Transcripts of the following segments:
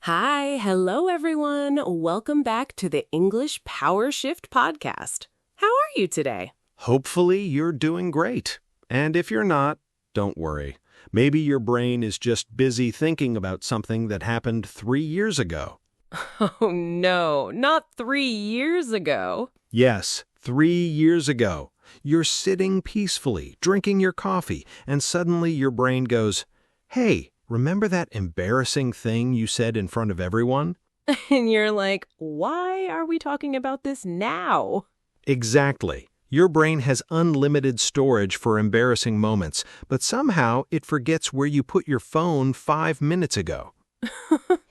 Hi, hello everyone. Welcome back to the English Power Shift podcast. How are you today? Hopefully you're doing great. And if you're not, don't worry. Maybe your brain is just busy thinking about something that happened 3 years ago. Oh no, not 3 years ago. Yes, 3 years ago. You're sitting peacefully, drinking your coffee, and suddenly your brain goes, "Hey, remember that embarrassing thing you said in front of everyone?" And you're like, why are we talking about this now? Exactly. Your brain has unlimited storage for embarrassing moments, but somehow it forgets where you put your phone 5 minutes ago.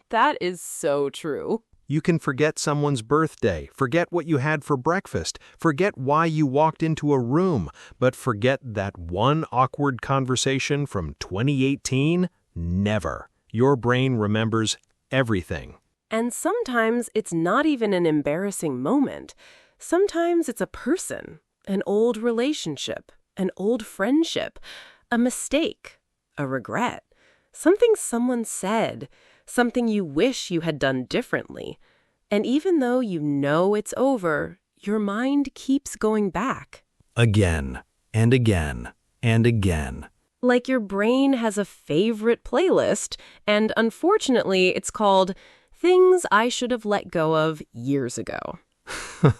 That is so true. You can forget someone's birthday, forget what you had for breakfast, forget why you walked into a room, but forget that one awkward conversation from 2018? Never. Your brain remembers everything. And sometimes it's not even an embarrassing moment. Sometimes it's a person, an old relationship, an old friendship, a mistake, a regret, something someone said, something you wish you had done differently. And even though you know it's over, your mind keeps going back. Again, and again, and again. Like your brain has a favorite playlist, and unfortunately it's called Things I Should Have Let Go of Years Ago.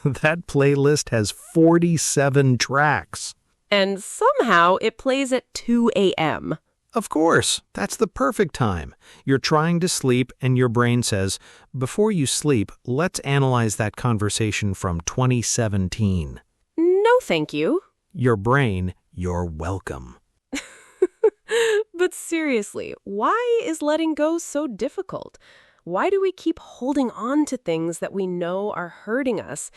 That playlist has 47 tracks. And somehow it plays at 2 a.m. Of course, that's the perfect time. You're trying to sleep and your brain says, "Before you sleep, let's analyze that conversation from 2017. No, thank you. Your brain, you're welcome. But seriously, why is letting go so difficult? Why do we keep holding on to things that we know are hurting us?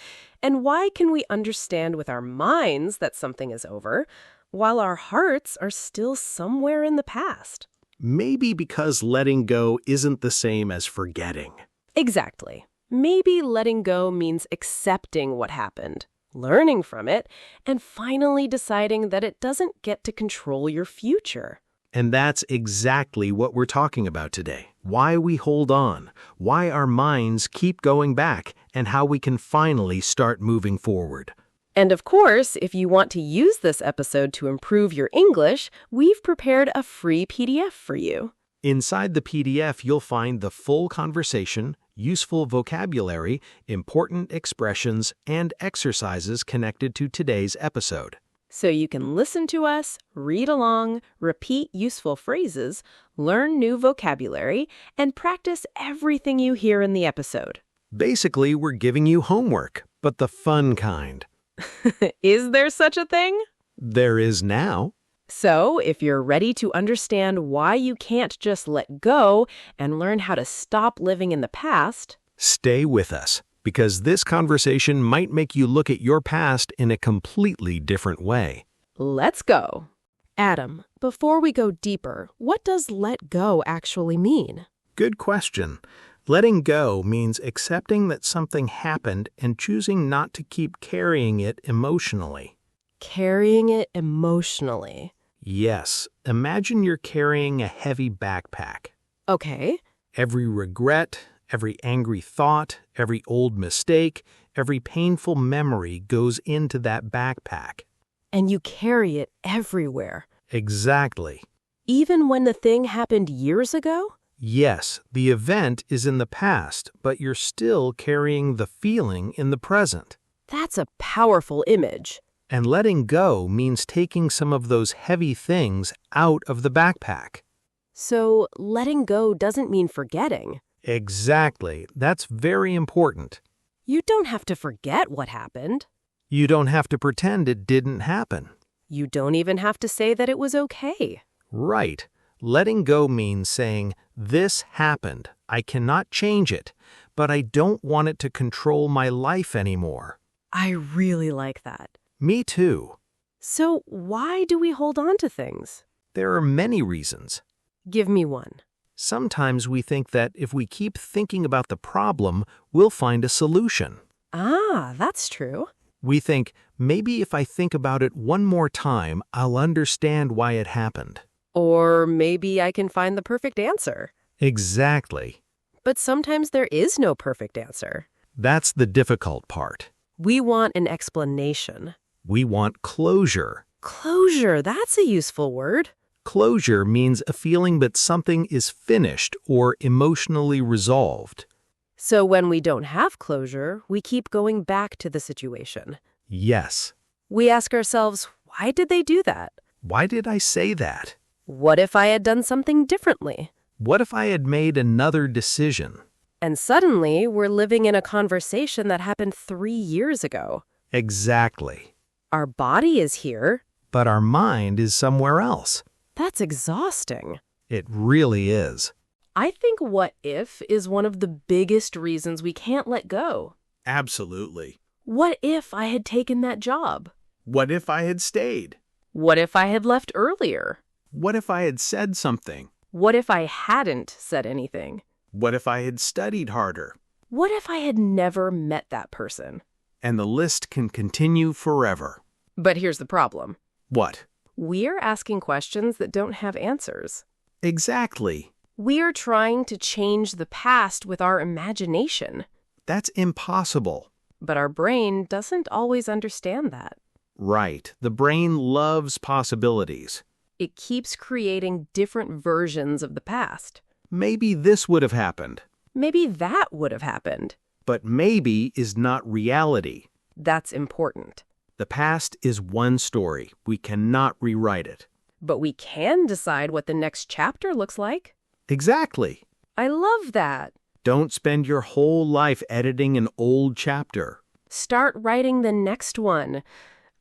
And why can we understand with our minds that something is over, while our hearts are still somewhere in the past? Maybe because letting go isn't the same as forgetting. Exactly. Maybe letting go means accepting what happened, learning from it, and finally deciding that it doesn't get to control your future. And that's exactly what we're talking about today. Why we hold on, why our minds keep going back, and how we can finally start moving forward. And of course, if you want to use this episode to improve your English, we've prepared a free PDF for you. Inside the PDF, you'll find the full conversation, useful vocabulary, important expressions, and exercises connected to today's episode. So you can listen to us, read along, repeat useful phrases, learn new vocabulary, and practice everything you hear in the episode. Basically, we're giving you homework, but the fun kind. Is there such a thing? There is now. So, if you're ready to understand why you can't just let go and learn how to stop living in the past, Stay with us, because this conversation might make you look at your past in a completely different way. let's go. Adam, before we go deeper, what does let go actually mean? Good question. Letting go means accepting that something happened and choosing not to keep carrying it emotionally. Carrying it emotionally. Yes, imagine you're carrying a heavy backpack. Okay. Every regret, every angry thought, every old mistake, every painful memory goes into that backpack. And you carry it everywhere. Exactly. Even when the thing happened years ago? Yes, the event is in the past, but you're still carrying the feeling in the present. That's a powerful image. And letting go means taking some of those heavy things out of the backpack. So, letting go doesn't mean forgetting. Exactly. That's very important. You don't have to forget what happened. You don't have to pretend it didn't happen. You don't even have to say that it was okay. Right. Letting go means saying, "This happened. I cannot change it, but I don't want it to control my life anymore." I really like that. Me too. So, why do we hold on to things? There are many reasons. Give me one. Sometimes we think that if we keep thinking about the problem, we'll find a solution. Ah, that's true. We think, maybe if I think about it one more time, I'll understand why it happened. Or maybe I can find the perfect answer. Exactly. But sometimes there is no perfect answer. That's the difficult part. We want an explanation. We want closure. Closure, that's a useful word. Closure means a feeling that something is finished or emotionally resolved. So when we don't have closure, we keep going back to the situation. Yes. We ask ourselves, why did they do that? Why did I say that? What if I had done something differently? What if I had made another decision? And suddenly, we're living in a conversation that happened 3 years ago. Exactly. Our body is here. But our mind is somewhere else. That's exhausting. It really is. I think what if is one of the biggest reasons we can't let go. Absolutely. What if I had taken that job? What if I had stayed? What if I had left earlier? What if I had said something? What if I hadn't said anything? What if I had studied harder? What if I had never met that person? And the list can continue forever. But here's the problem. What? We're asking questions that don't have answers. Exactly. We're trying to change the past with our imagination. That's impossible. But our brain doesn't always understand that. Right. The brain loves possibilities. It keeps creating different versions of the past. Maybe this would have happened. Maybe that would have happened. But maybe is not reality. That's important. The past is one story. We cannot rewrite it. But we can decide what the next chapter looks like. Exactly. I love that. Don't spend your whole life editing an old chapter. Start writing the next one.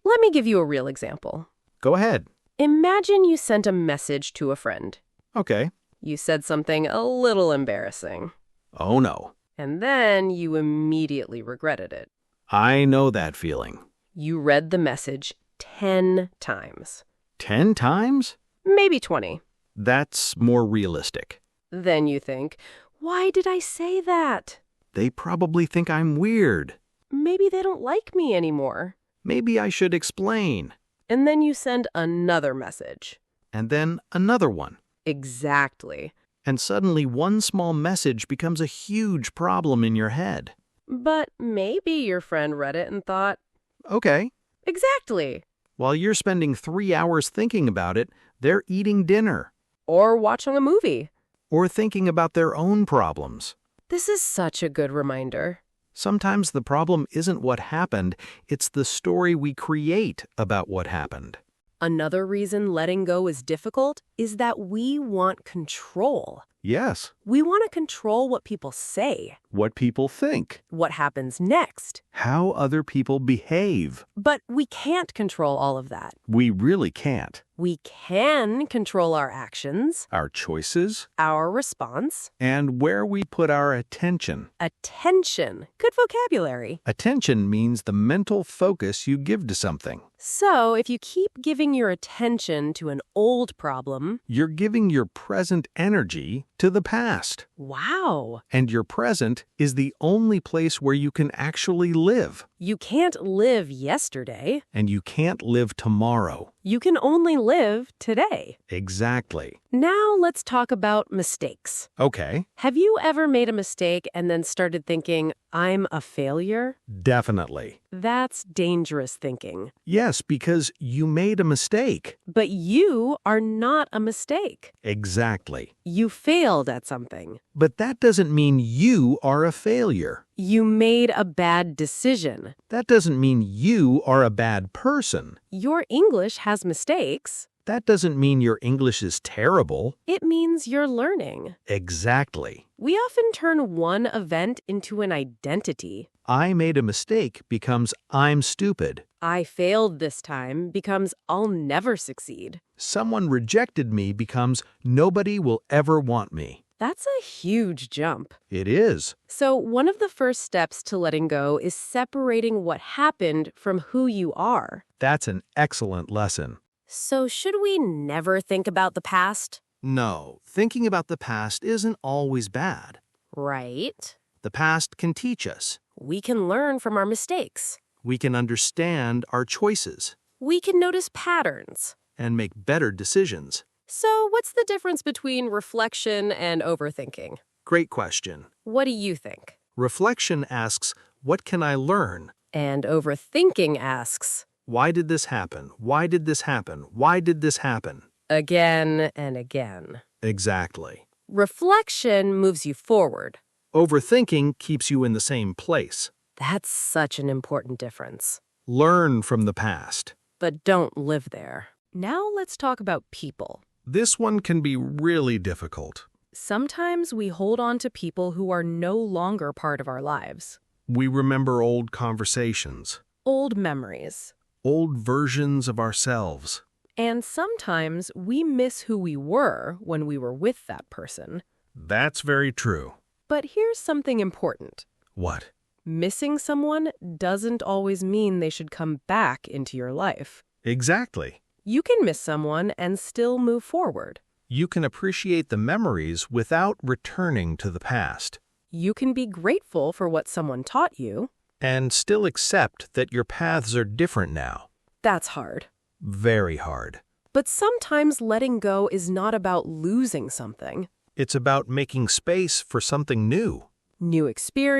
Let me give you a real example. Go ahead. Imagine you sent a message to a friend. Okay. You said something a little embarrassing. Oh no. And then you immediately regretted it. I know that feeling. You read the message 10 times. 10 times? Maybe 20. That's more realistic. Then you think, why did I say that? They probably think I'm weird. Maybe they don't like me anymore. Maybe I should explain. And then you send another message. And then another one. Exactly. And suddenly one small message becomes a huge problem in your head. But maybe your friend read it and thought, Okay. exactly. While you're spending 3 hours thinking about it, they're eating dinner. Or watching a movie. Or thinking about their own problems. This is such a good reminder. Sometimes the problem isn't what happened, it's the story we create about what happened. Another reason letting go is difficult is that we want control. Yes. We want to control what people say, What people think. what happens next. How other people behave. But we can't control all of that. We really can't. We can control our actions, Our choices, our response. and where we put our attention. Attention. Good vocabulary. Attention means the mental focus you give to something. So if you keep giving your attention to an old problem, You're giving your present energy to the past. wow, And your present is the only place where you can actually live. you can't live yesterday. And you can't live tomorrow. You can only live today. Exactly. Now let's talk about mistakes. Okay. Have you ever made a mistake and then started thinking, I'm a failure? Definitely. That's dangerous thinking. Yes, because you made a mistake. But you are not a mistake. Exactly. You failed at something. But that doesn't mean you are a failure. You made a bad decision. That doesn't mean you are a bad person. Your English has mistakes. That doesn't mean your English is terrible. It means you're learning. Exactly. We often turn one event into an identity. I made a mistake becomes I'm stupid. I failed this time becomes I'll never succeed. Someone rejected me becomes nobody will ever want me. That's a huge jump. It is. So one of the first steps to letting go is separating what happened from who you are. That's an excellent lesson. So should we never think about the past? No, thinking about the past isn't always bad. Right. The past can teach us. We can learn from our mistakes. We can understand our choices We can notice patterns. and make better decisions. So what's the difference between reflection and overthinking? Great question. What do you think? Reflection asks, what can I learn? And overthinking asks, Why did this happen? Why did this happen? Why did this happen? again and again. Exactly. Reflection moves you forward. Overthinking keeps you in the same place. That's such an important difference. Learn from the past. But don't live there. Now let's talk about people. This one can be really difficult. Sometimes we hold on to people who are no longer part of our lives. We remember old conversations, Old memories. old versions of ourselves. And sometimes we miss who we were when we were with that person. That's very true. But here's something important. What? Missing someone doesn't always mean they should come back into your life. Exactly. You can miss someone and still move forward. You can appreciate the memories without returning to the past, You can be grateful for what someone taught you. and still accept that your paths are different now. That's hard. Very hard. But sometimes letting go is not about losing something. It's about making space for something new, New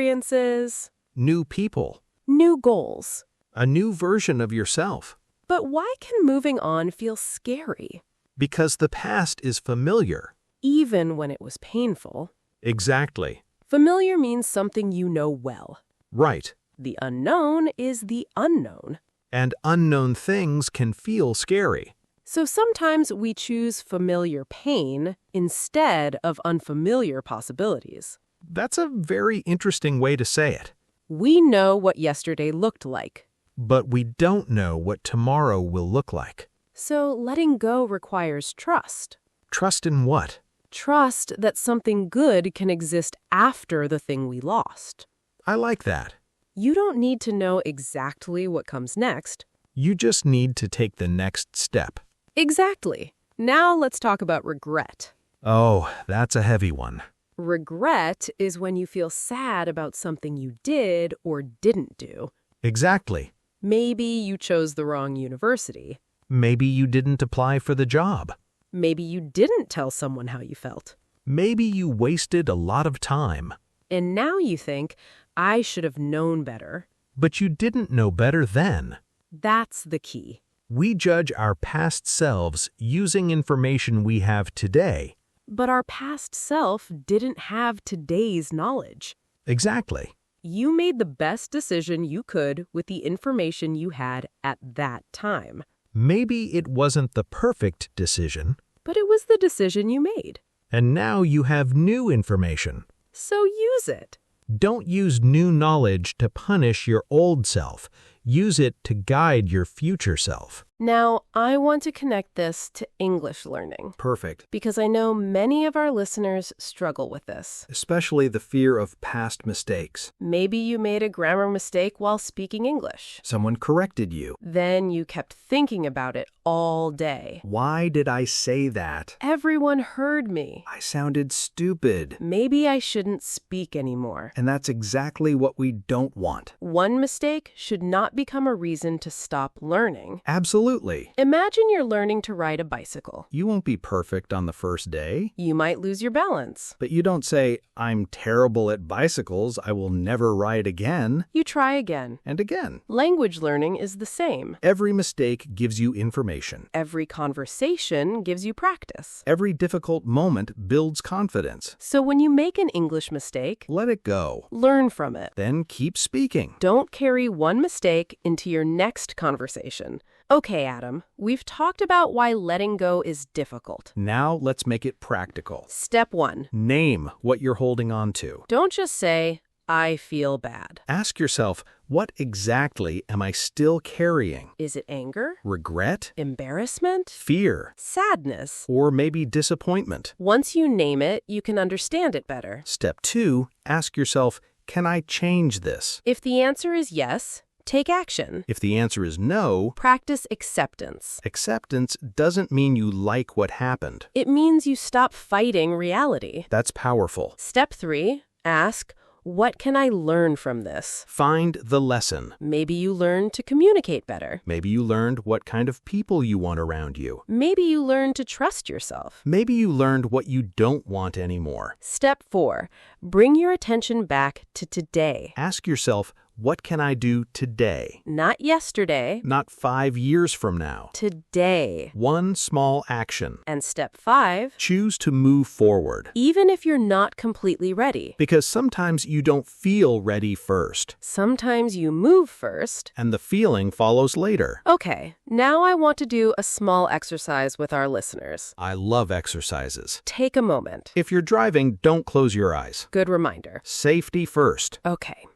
experiences, new people, new goals. a new version of yourself. But why can moving on feel scary, Because the past is familiar. even when it was painful? Exactly. Familiar means something you know well. Right. The unknown is the unknown. And unknown things can feel scary. So sometimes we choose familiar pain instead of unfamiliar possibilities. That's a very interesting way to say it. We know what yesterday looked like. But we don't know what tomorrow will look like. So letting go requires trust. Trust in what? Trust that something good can exist after the thing we lost. I like that. You don't need to know exactly what comes next. You just need to take the next step. Exactly. Now let's talk about regret. Oh, that's a heavy one. Regret is when you feel sad about something you did or didn't do. Exactly. Maybe you chose the wrong university. Maybe you didn't apply for the job. Maybe you didn't tell someone how you felt. Maybe you wasted a lot of time. And now you think, I should have known better. But you didn't know better then. That's the key. We judge our past selves using information we have today. But our past self didn't have today's knowledge. Exactly. You made the best decision you could with the information you had at that time. Maybe it wasn't the perfect decision, But it was the decision you made. and now you have new information. So use it. Don't use new knowledge to punish your old self. Use it to guide your future self. Now, I want to connect this to English learning, Perfect. because I know many of our listeners struggle with this. Especially the fear of past mistakes. Maybe you made a grammar mistake while speaking English. Someone corrected you. Then you kept thinking about it all day. Why did I say that? Everyone heard me. I sounded stupid. Maybe I shouldn't speak anymore. And that's exactly what we don't want. One mistake should not become a reason to stop learning. Absolutely. Imagine you're learning to ride a bicycle. You won't be perfect on the first day. You might lose your balance. But you don't say, I'm terrible at bicycles, I will never ride again. You try again. And again. Language learning is the same. Every mistake gives you information. Every conversation gives you practice. Every difficult moment builds confidence. So when you make an English mistake, Let it go. learn from it. Then keep speaking. Don't carry one mistake into your next conversation. Okay, Adam, we've talked about why letting go is difficult. Now let's make it practical. Step 1. Name what you're holding on to. Don't just say, I feel bad. Ask yourself, what exactly am I still carrying? Is it anger? Regret? Embarrassment? Fear? Sadness? Or maybe disappointment? Once you name it, you can understand it better. Step 2, ask yourself, can I change this? If the answer is yes, take action. If the answer is no, Practice acceptance. acceptance doesn't mean you like what happened. It means you stop fighting reality. That's powerful. Step 3, ask, What can I learn from this? Find the lesson. Maybe you learned to communicate better. Maybe you learned what kind of people you want around you. Maybe you learned to trust yourself. Maybe you learned what you don't want anymore. Step 4. Bring your attention back to today. Ask yourself, what can I do today? Not yesterday. Not 5 years from now. Today. One small action. And step 5. Choose to move forward. Even if you're not completely ready. Because sometimes you don't feel ready first. Sometimes you move first. And the feeling follows later. Okay, now I want to do a small exercise with our listeners. I love exercises. Take a moment. If you're driving, don't close your eyes. Good reminder. Safety first. Okay.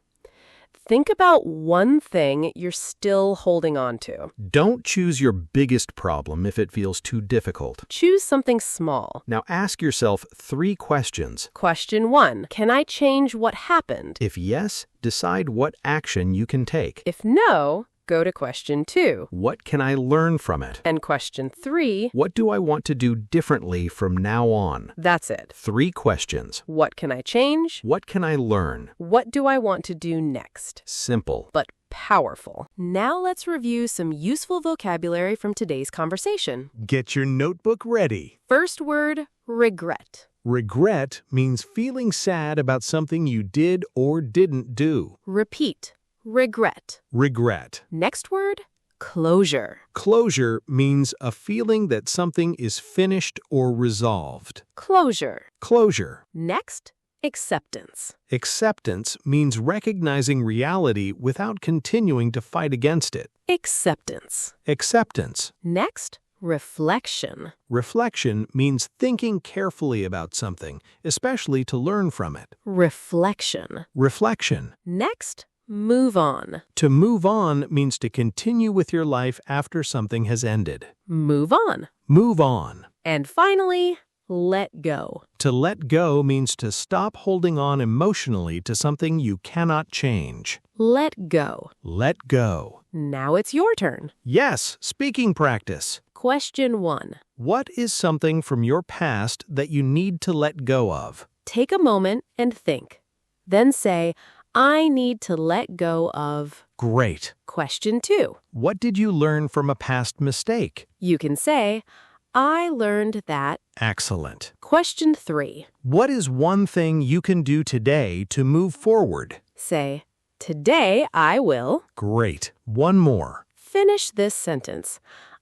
Think about one thing you're still holding on to. Don't choose your biggest problem if it feels too difficult. Choose something small. Now ask yourself 3 questions. Question 1. Can I change what happened? If yes, decide what action you can take. If no, go to question 2. What can I learn from it? And question 3. What do I want to do differently from now on? That's it. 3 questions. What can I change? What can I learn? What do I want to do next? Simple. But powerful. Now let's review some useful vocabulary from today's conversation. Get your notebook ready. First word, regret. Regret means feeling sad about something you did or didn't do. Repeat. Regret. Regret. Next word, closure. Closure means a feeling that something is finished or resolved. Closure. Closure. Next, acceptance. Acceptance means recognizing reality without continuing to fight against it. Acceptance. Acceptance. Next, reflection. Reflection means thinking carefully about something, especially to learn from it. Reflection. Reflection. Next, move on. To move on means to continue with your life after something has ended. Move on. Move on. And finally, let go. To let go means to stop holding on emotionally to something you cannot change. Let go. Let go. Now it's your turn. Yes, speaking practice. Question 1. What is something from your past that you need to let go of? Take a moment and think. Then say, I need to let go of. Great. Question 2. What did you learn from a past mistake? You can say, I learned that. Excellent. Question 3. What is one thing you can do today to move forward? Say, today I will. Great. One more. Finish this sentence.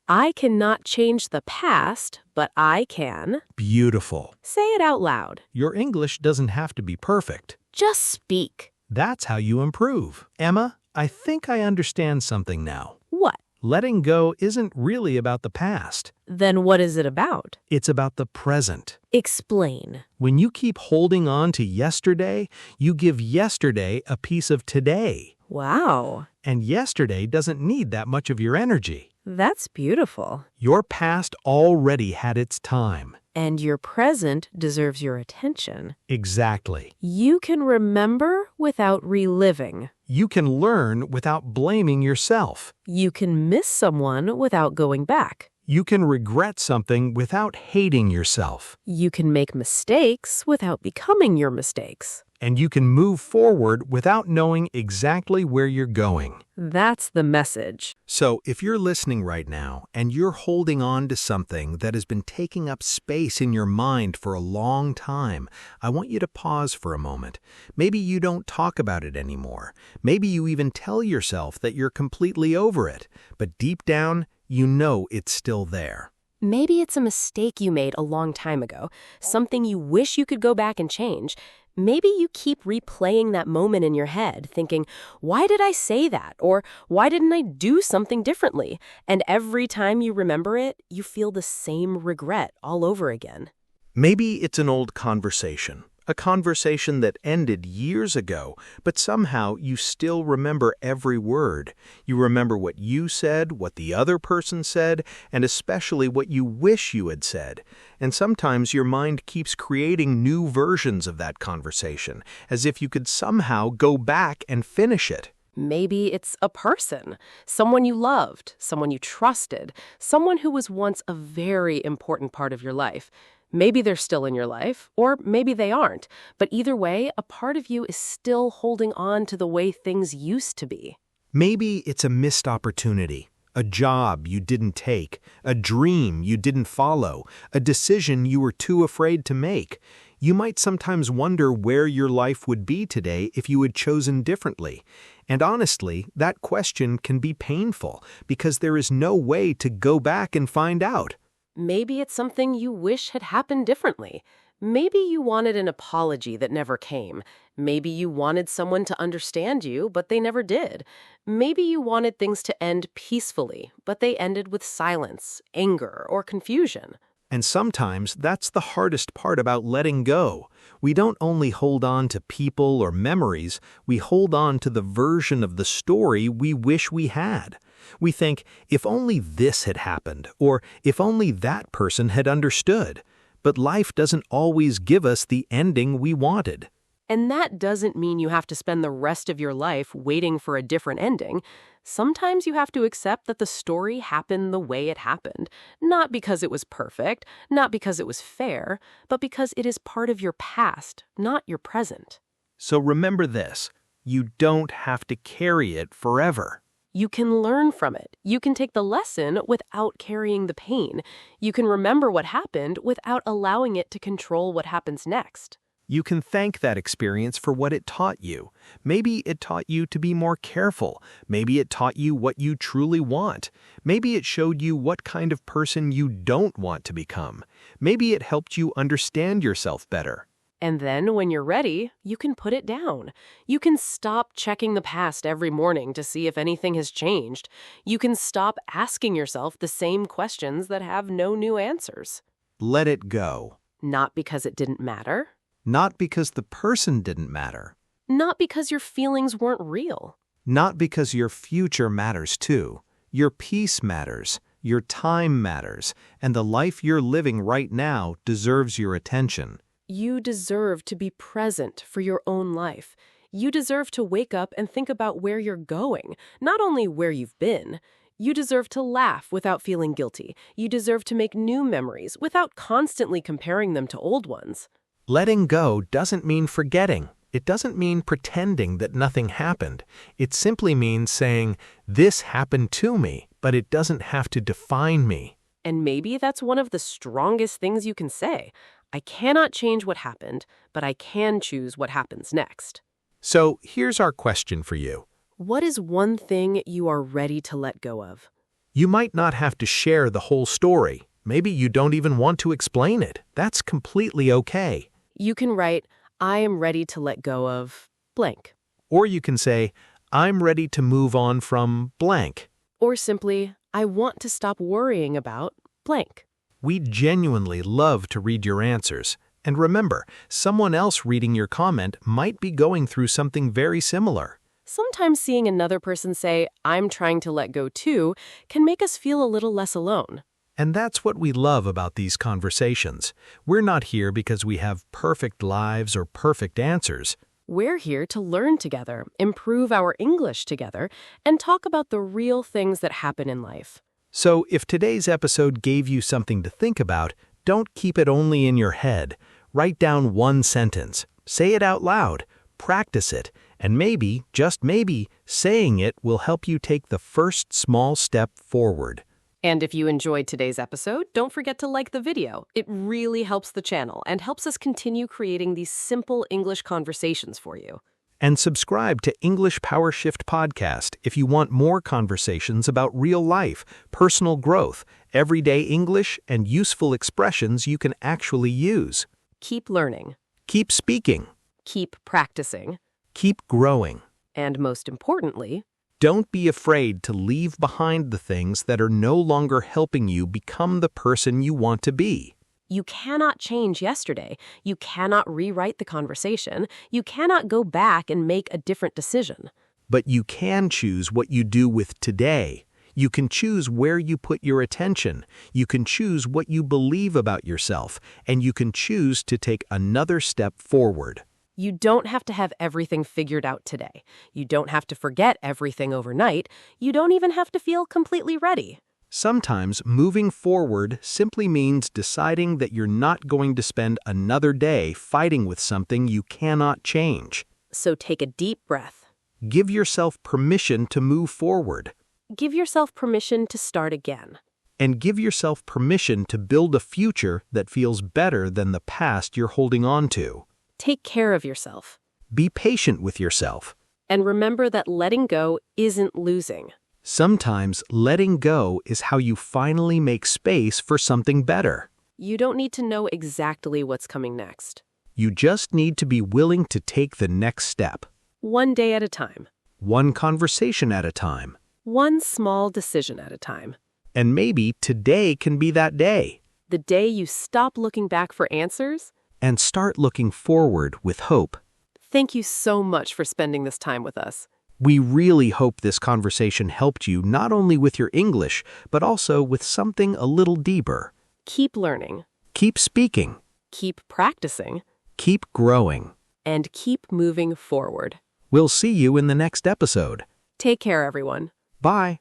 I cannot change the past, but I can. Beautiful. Say it out loud. Your English doesn't have to be perfect. Just speak. That's how you improve. Emma, I think I understand something now. What? Letting go isn't really about the past. Then what is it about? It's about the present. Explain. When you keep holding on to yesterday, you give yesterday a piece of today. Wow. And yesterday doesn't need that much of your energy. That's beautiful. Your past already had its time. And your present deserves your attention. Exactly. You can remember without reliving. You can learn without blaming yourself. You can miss someone without going back. You can regret something without hating yourself. You can make mistakes without becoming your mistakes. And you can move forward without knowing exactly where you're going. That's the message. So if you're listening right now and you're holding on to something that has been taking up space in your mind for a long time, I want you to pause for a moment. Maybe you don't talk about it anymore. Maybe you even tell yourself that you're completely over it. But deep down, you know it's still there. Maybe it's a mistake you made a long time ago, something you wish you could go back and change. Maybe you keep replaying that moment in your head, thinking, why did I say that? Or why didn't I do something differently? And every time you remember it, you feel the same regret all over again. Maybe it's an old conversation. A conversation that ended years ago, but somehow you still remember every word. You remember what you said, what the other person said, and especially what you wish you had said. And sometimes your mind keeps creating new versions of that conversation, as if you could somehow go back and finish it. Maybe it's a person, someone you loved, someone you trusted, someone who was once a very important part of your life. Maybe they're still in your life, or maybe they aren't. But either way, a part of you is still holding on to the way things used to be. Maybe it's a missed opportunity, a job you didn't take, a dream you didn't follow, a decision you were too afraid to make. You might sometimes wonder where your life would be today if you had chosen differently. And honestly, that question can be painful because there is no way to go back and find out. Maybe it's something you wish had happened differently. Maybe you wanted an apology that never came. Maybe you wanted someone to understand you, but they never did. Maybe you wanted things to end peacefully, but they ended with silence, anger, or confusion. And sometimes that's the hardest part about letting go. We don't only hold on to people or memories, we hold on to the version of the story we wish we had. We think, if only this had happened, or if only that person had understood. But life doesn't always give us the ending we wanted. And that doesn't mean you have to spend the rest of your life waiting for a different ending. Sometimes you have to accept that the story happened the way it happened, not because it was perfect, not because it was fair, but because it is part of your past, not your present. So remember this, you don't have to carry it forever. You can learn from it. You can take the lesson without carrying the pain. You can remember what happened without allowing it to control what happens next. You can thank that experience for what it taught you. Maybe it taught you to be more careful. Maybe it taught you what you truly want. Maybe it showed you what kind of person you don't want to become. Maybe it helped you understand yourself better. And then, when you're ready, you can put it down. You can stop checking the past every morning to see if anything has changed. You can stop asking yourself the same questions that have no new answers. Let it go. Not because it didn't matter. Not because the person didn't matter. Not because your feelings weren't real. Not because your future matters too. Your peace matters. Your time matters. And the life you're living right now deserves your attention. You deserve to be present for your own life. You deserve to wake up and think about where you're going, not only where you've been. You deserve to laugh without feeling guilty. You deserve to make new memories without constantly comparing them to old ones. Letting go doesn't mean forgetting. It doesn't mean pretending that nothing happened. It simply means saying, this happened to me, but it doesn't have to define me. And maybe that's one of the strongest things you can say. I cannot change what happened, but I can choose what happens next. So here's our question for you. What is one thing you are ready to let go of? You might not have to share the whole story. Maybe you don't even want to explain it. That's completely okay. You can write, I am ready to let go of blank. Or you can say, I'm ready to move on from blank. Or simply, I want to stop worrying about blank. We genuinely love to read your answers. And remember, someone else reading your comment might be going through something very similar. Sometimes seeing another person say, I'm trying to let go too, can make us feel a little less alone. And that's what we love about these conversations. We're not here because we have perfect lives or perfect answers. We're here to learn together, improve our English together, and talk about the real things that happen in life. So if today's episode gave you something to think about, don't keep it only in your head. Write down one sentence, say it out loud, practice it, and maybe, just maybe, saying it will help you take the first small step forward. And if you enjoyed today's episode, don't forget to like the video. It really helps the channel and helps us continue creating these simple English conversations for you. And subscribe to English Power Shift Podcast if you want more conversations about real life, personal growth, everyday English, and useful expressions you can actually use. Keep learning. Keep speaking. Keep practicing. Keep growing. And most importantly, don't be afraid to leave behind the things that are no longer helping you become the person you want to be. You cannot change yesterday. You cannot rewrite the conversation. You cannot go back and make a different decision. But you can choose what you do with today. You can choose where you put your attention. You can choose what you believe about yourself. And you can choose to take another step forward. You don't have to have everything figured out today. You don't have to forget everything overnight. You don't even have to feel completely ready. Sometimes moving forward simply means deciding that you're not going to spend another day fighting with something you cannot change. So take a deep breath. Give yourself permission to move forward. Give yourself permission to start again. And give yourself permission to build a future that feels better than the past you're holding on to. Take care of yourself. Be patient with yourself. And remember that letting go isn't losing. Sometimes letting go is how you finally make space for something better. You don't need to know exactly what's coming next. You just need to be willing to take the next step. One day at a time. One conversation at a time. One small decision at a time. And maybe today can be that day. The day you stop looking back for answers. And start looking forward with hope. Thank you so much for spending this time with us. We really hope this conversation helped you not only with your English, but also with something a little deeper. Keep learning. Keep speaking. Keep practicing. Keep growing. And keep moving forward. We'll see you in the next episode. Take care, everyone. Bye.